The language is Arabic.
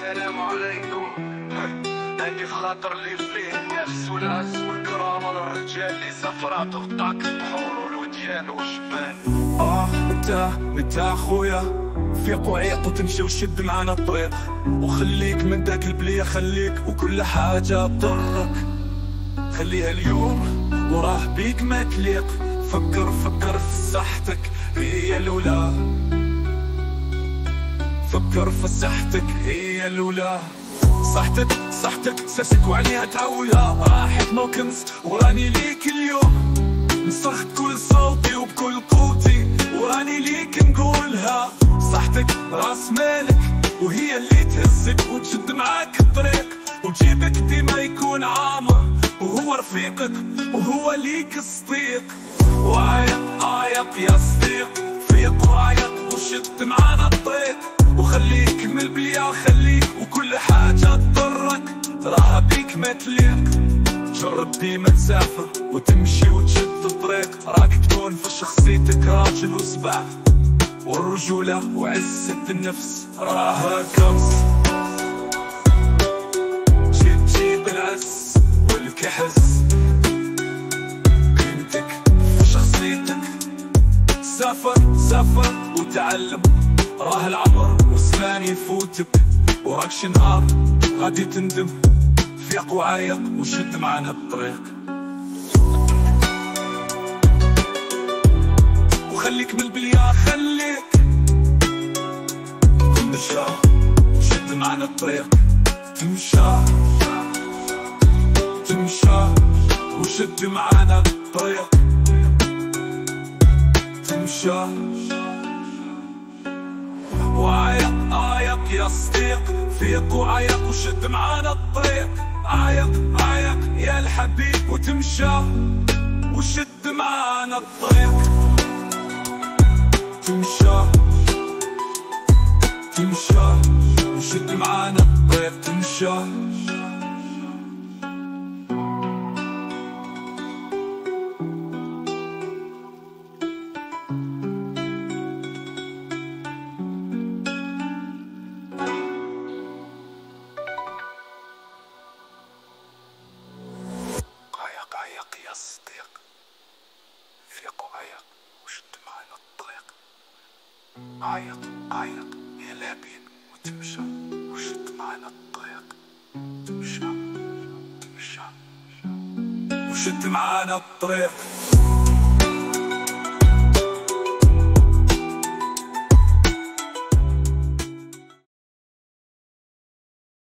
السلام عليكم. هاني خاطر اللي فيه نفس والعز والكرامة للرجال اللي سفرات وغطاك البحور والوديان والجبال. متى خويا فيق وعيق وتمشي وشد معانا الطريق، وخليك من داك البلية خليك، وكل حاجة تضرك خليها اليوم وراه بيك ما تليق. فكر في صحتك هي الأولى، فكر في صحتك هي الأولى. صحتك ساسك وعليها تعولها، راحت مو كنز وراني ليك اليوم نصرخ بكل صوتي وبكل قوتي، وراني ليك نقولها. صحتك راس مالك وهي اللي تهزك وتشد معاك الطريق، وجيبك ديما يكون عامر وهو رفيقك وهو ليك الصديق. وعايق يا صديق، فيق وعايق وشد معانا الطريق، وخليك من البلية خليك، وكل حاجة تضرك راها بيك ما تليق. جرب ديما تسافر وتمشي وتشد الطريق، راك تكون في شخصيتك راجل وسبع، والرجولة وعزة النفس راها كنز. تجيب العز والكحز قيمتك في شخصيتك. سافر وتعلم، راه العمر وزمان يفوتك، وراكش نهار غادي تندم. فيق وعايق وشد معانا الطريق، وخليك من البلية خليك تمشى شد معانا الطريق. تمشى وشد معانا الطريق. تمشى وعايق يا صديق، فيق وعايق وشد معانا الطريق. عايق يا الحبيب، وتمشى وشد معانا الطريق. تمشى وشد معانا الطريق. تمشى يا صديق، فيق وعايق وشد معانا الطريق. عايق يا لابين، وتمشى وشد معانا الطريق. تمشى وشد معانا الطريق.